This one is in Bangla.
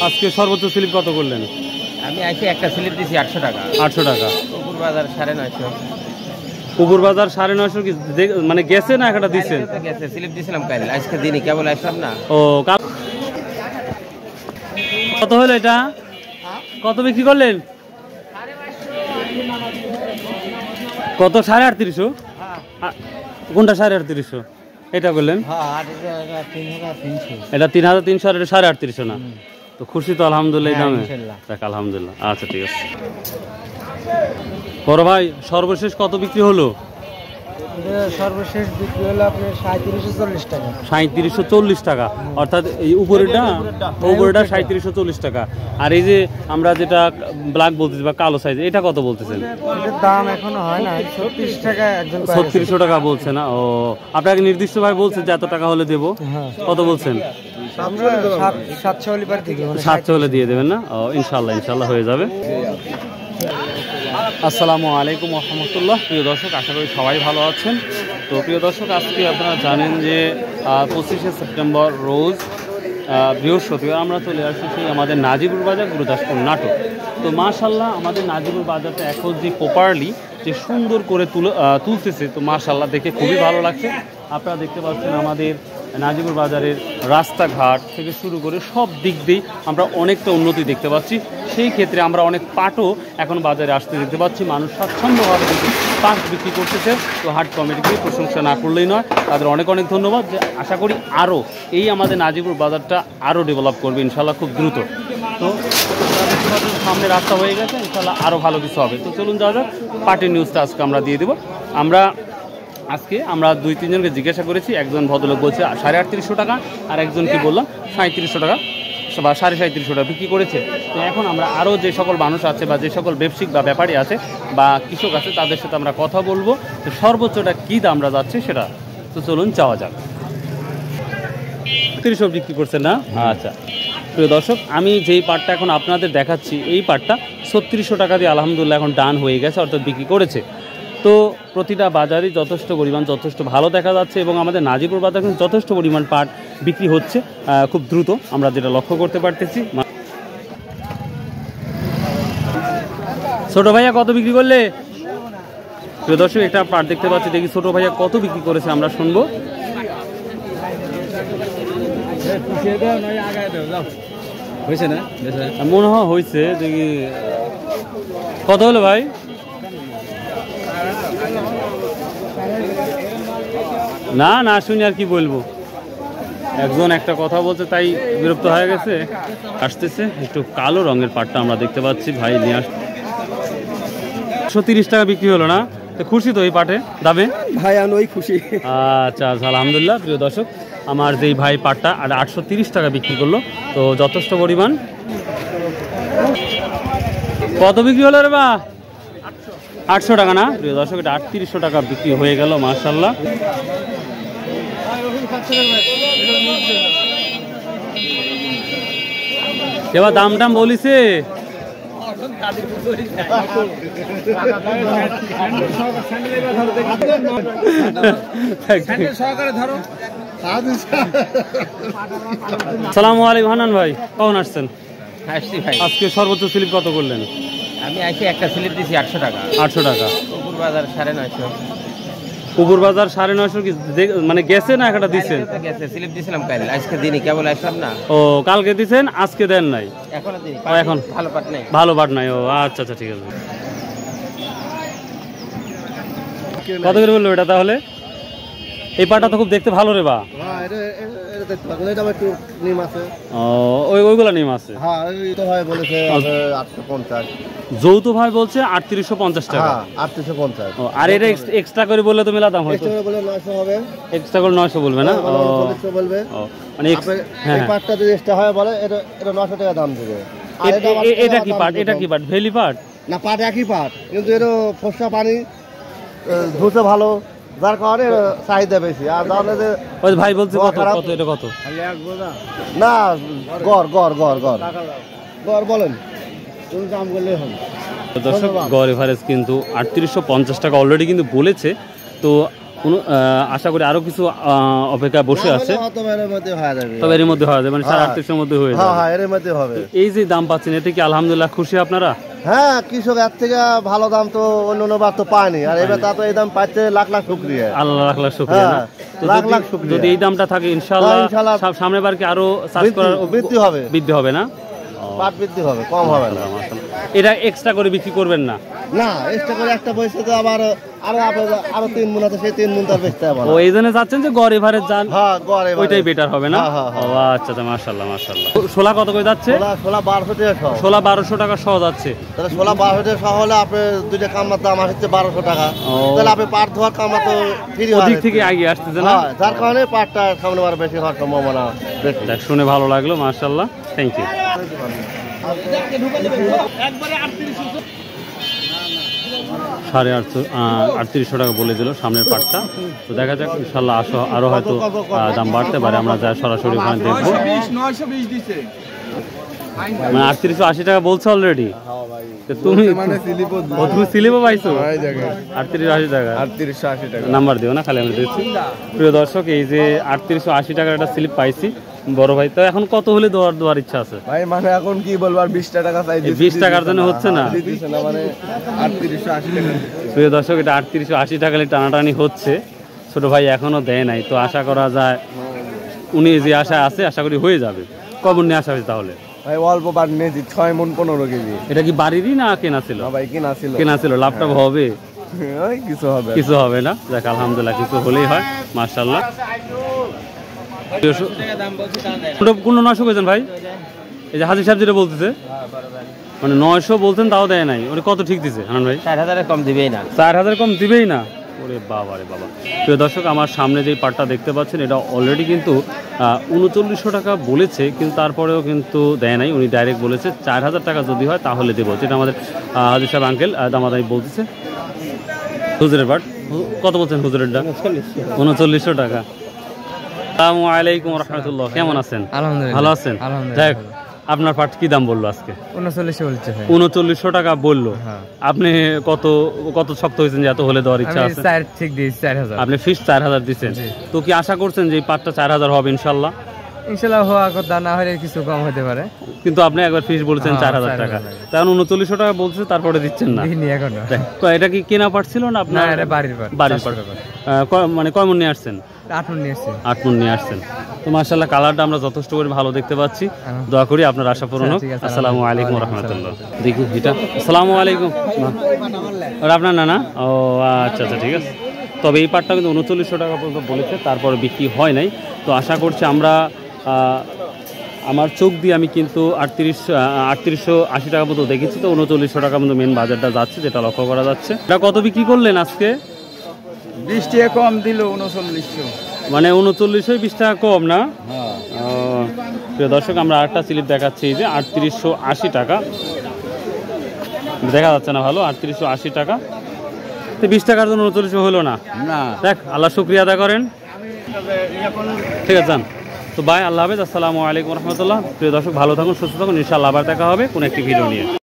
আজকে সর্বোচ্চ স্লিপ কত করলেন? আমি আজকে একটা স্লিপ দিছি 800 টাকা। 800 টাকা। উপর বাজার 950। উপর বাজার 950 কি মানে গেছে না একটা দিচ্ছেন? গেছে, স্লিপ দিছিলাম কাল, আজকে দিনই কেবল আসলাম না। ও কত হলো এটা? কত বিক্রি করলেন? কত? 3850। কোনটা 3850? এটা করলেন? এটা 3300 আর এটা 3850 না? তো খুশি তো আলহামদুলিল্লাহ এই দামে? দেখ আলহামদুলিল্লাহ। আচ্ছা ঠিক আছে বড় ভাই, সর্বশেষ কত বিক্রি হলো? সর্বশেষ বিক্রি হলো আপনার 3740 টাকা। 3740 টাকা, অর্থাৎ এই উপরেটা 3740 টাকা। আর এই যে আমরা যেটা ব্ল্যাক বলতেছি বা কালো সাইজ, এটা কত বলতেছেন? এটার দাম এখনো হয় না, 36 টাকা একজন 3600 টাকা বলছে না? ও আপনাকে নির্দিষ্ট ভাবে বলছে যে এত টাকা হলে দেবো? কত বলছেন? আমরা 700 হলে পার থেকে 700 হলে দিয়ে দেবেন না? ও ইনশাল্লাহ ইনশাল্লাহ হয়ে যাবে। আসসালামু আলাইকুম ওয়া রাহমাতুল্লাহ। প্রিয় দর্শক, আশা করি সবাই ভালো আছেন। তো প্রিয় দর্শক, আজকে আপনারা জানেন যে 25শে সেপ্টেম্বর রোজ বৃহস্পতিবার আমরা চলে আসছি সেই আমাদের নাজিবুর বাজার গুরুদাসপুর নাটক। তো মাশাল্লাহ আমাদের নাজিবুর বাজারটা এখন যে প্রপারলি যে সুন্দর করে তুলতেছে, তো মাশাল্লাহ দেখে খুবই ভালো লাগছে। আপনারা দেখতে পাচ্ছেন আমাদের নাজিবুর বাজারের রাস্তাঘাট থেকে শুরু করে সব দিক দিয়েই আমরা অনেকটা উন্নতি দেখতে পাচ্ছি। সেই ক্ষেত্রে আমরা অনেক পাটও এখন বাজারে আসতে দেখতে পাচ্ছি। মানুষ স্বাচ্ছন্দ্যভাবে কিন্তু পাট বিক্রি করতেছে। তো হাট কমিটিকে প্রশংসা না করলেই নয়, তাদের অনেক অনেক ধন্যবাদ। যে আশা করি আরও এই আমাদের নাজিবুর বাজারটা আরও ডেভেলপ করবে ইনশাল্লাহ খুব দ্রুত। তো সামনে রাস্তা হয়ে গেছে, ইনশাল্লাহ আরও ভালো কিছু হবে। তো চলুন যাওয়া যাক, পার্টির নিউজটা আজকে আমরা দিয়ে দেবো। আজকে আমরা 2-3 জনকে জিজ্ঞাসা করেছি। একজন ভদ্রলোক বলছে 3850 টাকা, আর একজনকে বললাম 3700 টাকা বা 3750 টাকা বিক্রি করেছে। তো এখন আমরা আরও যে সকল মানুষ আছে বা যে সকল ব্যবসায়িক বা ব্যাপারী আছে বা কৃষক আছে তাদের সাথে আমরা কথা বলবো, তো সর্বোচ্চটা কী দামরা যাচ্ছে সেটা। তো চলুন যাওয়া যাক। 30 বিক্রি করছেন না? আচ্ছা প্রিয় দর্শক, আমি যেই পাটটা এখন আপনাদের দেখাচ্ছি এই পাটটা 3600 টাকা দিয়ে আলহামদুলিল্লাহ এখন ডান হয়ে গেছে, অর্থাৎ বিক্রি করেছে। তো প্রতিটা বাজারই যথেষ্ট পরিমাণ যথেষ্ট ভালো দেখা যাচ্ছে এবং আমাদের নাজিপুর বাজার কিন্তু যথেষ্ট পরিমাণ পাট বিক্রি হচ্ছে খুব দ্রুত, আমরা যেটা লক্ষ্য করতে পারতেছি। ছোট ভাইয়া কত বিক্রি করলে? প্রিয় দর্শক, একটা পাট দেখতে পাচ্ছি, দেখি ছোট ভাইয়া কত বিক্রি করেছে আমরা শুনবো। হয়েছে না? মনে হয় হয়েছে। দেখি কত হলো ভাই? না না শুনি আর কি বলবো, একজন একটা কথা বলছে তাই বিরক্ত হয়ে গেছে। আসতেছে একটু কালো রঙের পাটটা আমরা দেখতে পাচ্ছি, ভাই নিয়ে আসছে। 130 টাকা বিক্রি হলো না? তো খুশি তো এই পাটে দামে? ভাই আমি ওই খুশি। আচ্ছা আলহামদুলিল্লাহ। প্রিয় দর্শক, আমার যেই ভাই পাটটা আর 830 টাকা বিক্রি করলো, তো যথেষ্ট পরিমাণ। কত বিক্রি হলো রে বা? 800 টাকা না? প্রিয় দর্শক, এটা 3800 টাকা বিক্রি হয়ে গেল মাশাআল্লাহ। এবার দাম টাম বলিছে? সালামু আলাইকুম হান্নান ভাই, কখন আসছেন? আসছি ভাই। আজকে সর্বোচ্চ স্লিপ কত করলেন? আমি আজকে একটা স্লিপ দিছি 800 টাকা। 800 টাকা। উপর বাজার 950। উপর বাজার 950 কি মানে গেছে না একটা দিচ্ছেন? গেছে, স্লিপ দিছিলাম কাল, আজকে দিনই কেবল আসলাম না। ও কালকে দিছেন, আজকে দেন নাই? এখনো দিই। এখন ভালো পাট নাই। ভালো পাট নাই? ও আচ্ছা আচ্ছা ঠিক আছে। কত করে বললো এটা তাহলে? এই পাটটা তো খুব দেখতে ভালো রে বা। ওইগুলা নিম আছে। যৌথ ভাই বলছে 3850 টাকা। 3850। আর এটা এক্সট্রা করে বললে তো মেলা দাম হয়তো। এক্সট্রা করে 900 বলবে না? মানে এই পাটটা যদি এক্সট্রা হয় বলে এটা 900 টাকা দাম দেবে। এটা কি পাট? এটা কি পাট? ভেলি পাট না? পাট একই পাট, কিন্তু এটা ফসা পানি ধুতে ভালো, যার কারণে চাহিদা বেশি। আর তাহলে যে ওই ভাই বলছে কত কত এটা কত? না গড় গড় গড় গড় গড় বলেন, তুমি দাম করলে হবে। দর্শক, গড় এভারেজ কিন্তু 3850 টাকা অলরেডি কিন্তু বলেছে। তো আশা করি আরো কিছু অপেক্ষা বসে আছে, তবে এর মধ্যে হয়ে যাবে, মানে 3800 মধ্যে হয়ে যাবে। হ্যাঁ, এর মধ্যে হবে। এই যে দাম পাচ্ছেন এতে কি আলহামদুলিল্লাহ খুশি আপনারা? হ্যাঁ, কৃষক এর থেকে ভালো দাম তো অন্য বার তো পায়নি, আর এবার তা তো এই দাম পাচ্ছে, লাখ লাখ শুকরিয়া, আল্লাহ লাখ লাখ শুকরিয়া। লাখ লাখ শুকরিয়া। যদি এই দামটা থাকে ইনশাআল্লাহ সামনের বার কি আরো চাষ করার বৃদ্ধি হবে না? পাট বৃদ্ধি হবে, কম হবে না। এটা এক্সট্রা করে বিক্রি করবেন না? না, এক্সট্রা করে একটা পয়সা তো আবার আরো 3 মণ আছে, সেই 3 মণ তার বেচতে হবে। ও এই জন্য যাচ্ছেন যে গড় এভারেজ যান? হ্যাঁ, গড় এভারেজ ওইটাই বেটার হবে না? হ্যাঁ। ও আচ্ছা আচ্ছা, মাশাআল্লাহ মাশাআল্লাহ। ছোলা কত করে যাচ্ছে? ছোলা 1200 টাকা সহ। ছোলা 1200 টাকা সহ যাচ্ছে। তাহলে ছোলা 1200 টাকা সহ হলে আপনি দুইটা কামড়ার দাম আসছে 1200 টাকা। তাহলে আপনি পাট ধোয়ার কামড়া তো ফ্রি হয়, ওদিক থেকে আগে আসতেছে না? যার কারণে পাটটা সামনে বার বেশি হওয়ার সম্ভাবনা বেশি। দেখ, শুনে ভালো লাগলো, মাশাআল্লাহ, থ্যাংক ইউ। 3800 টাকা বলে দিল সামনের পাটটা। তো দেখা যাক, ইনশাল্লাহ আরো হয়তো দাম বাড়তে পারে, আমরা যা সরাসরি ওখানে দেখবো। মানে 3880 টাকা বলছো অলরেডি? তুমি স্লিপও পাইছো 3880 টাকা? 3880 টাকা নাম্বার দিও না, খালি আমি দিচ্ছি। প্রিয় দর্শক, এই যে 3880 টাকার একটা স্লিপ পাইছি বড় ভাই। তো এখন কত হলে দেওয়ার ইচ্ছা আছে ভাই? মানে এখন কি বলবো, আর 20 টাকা চাই। 20 টাকার জন্য হচ্ছে না মানে 3880 টাকা। প্রিয় দর্শক, এটা 3880 টাকা টানাটানি হচ্ছে, ছোট ভাই এখনো দেয় নাই। তো আশা করা যায় উনি যে আশা আছে, আশা করি হয়ে যাবে। কখন নিয়ে আসা হয়েছে তাহলে? ভাই অল্প পাট নিয়েছি, 6 মণ 15 কেজি। এটা কি বাড়িরই না কেনা ছিল? ভাই কেনা ছিল। লাভটা হবে? কিছু হবে না। দেখ, আলহামদুলিল্লাহ, কিছু হলেই হয়, মাশাআল্লাহ। কোন 900 কইছেন ভাই? এই যে হাজির সাহেব যেটা বলতেছে, মানে 900 বলতেন তাও দেয় নাই। ওরে কত ঠিক দিছে হানান ভাই? 4000 কম দিবেই না। 4000 কম দিবেই না? ওরে বাবা রে বাবা। প্রিয় দর্শক, আমার সামনে যে পাটটা দেখতে পাচ্ছেন, এটা অলরেডি কিন্তু 3900 টাকা বলেছে, কিন্তু তারপরেও কিন্তু দেয় নাই। উনি ডাইরেক্ট বলেছে 4000 টাকা যদি হয় তাহলে দেবো। যেটা আমাদের হাজির সাহেব আঙ্কেল দামাদামি বলতেছে। হুজুরের পাট কত বলছেন? হুজুরেরটা 3900 টাকা। আসসালামু আলাইকুম রাহমাতুল্লাহ, কেমন আছেন? আলহামদুলিল্লাহ, ভালো আছেন? আলহামদুলিল্লাহ। দেখ, আপনার পাট কি দাম বললো আজকে? 39 বলছে ভাই। 3900 টাকা বললো। হ্যাঁ। আপনি কত শক্ত হয়েছেন যে এত হলে দেওয়ার ইচ্ছা আমি আছে? 4 ঠিক দিয়েছি, 4000। আপনি ফিক্স 4000 দিচ্ছেন। তো কি আশা করছেন যে এই পাটটা 4000 হবে ইনশাল্লাহ? ইনশাআল্লাহ হওয়ার কথা, না হলে কিছু কম হতে পারে। কিন্তু আপনি একবার ফিক্স বলছেন 4000 টাকা, তখন 3900 টাকা বলছে, তারপরে দিচ্ছেন না। দিইনি এখনো। তো এটা কি কেনা পাট ছিল না আপনার? না, এটা বাড়ির পাট। মানে কয় মণ নিয়ে আসছেন? 8 মণ নিয়েছি। 8 মণ নিয়ে আসছেন। তো মাশাআল্লাহ, কালারটা আমরা যথেষ্ট করে ভালো দেখতে পাচ্ছি। দোয়া করি আপনার আশা পূরণ হোক। আসসালামু আলাইকুম রাহমাতুল্লাহ। দেখি এটা। আসসালামু আলাইকুম। আর আপনার না? ও আচ্ছা আচ্ছা, ঠিক আছে। তবে এই পাটটা কিন্তু 3900 টাকা পর্যন্ত বলেছে, তারপরে বিক্রি হয় নাই। তো আশা করছি আমরা, আমার চোখ দিয়ে আমি কিন্তু 3880 টাকা পর্যন্ত দেখেছি। তো 3900 টাকা পর্যন্ত মেন বাজারটা যাচ্ছে, যেটা লক্ষ্য করা যাচ্ছে। এটা কত বিক্রি করলেন আজকে? 20 টাকা কম দিল, 3900। মানে 3900 20 টাকা কম না? প্রিয় দর্শক, আমরা আরেকটা স্লিপ দেখাচ্ছি যে 3880 টাকা দেখা যাচ্ছে না ভালো। 3880 টাকা। তো 20 টাকার জন্য 3900 হলো না? দেখ, আল্লাহ শুকরিয়া আদা করেন। ঠিক আছে, যান। তো বাই, আল্লাহ হাফেজ, আসসালামু আলাইকুম রহমতুল্লাহ। প্রিয় দর্শক, ভালো থাকুন, সুস্থ থাকুন, ইনশাআল্লাহ আবার দেখা হবে কোনো একটি ভিডিও নিয়ে।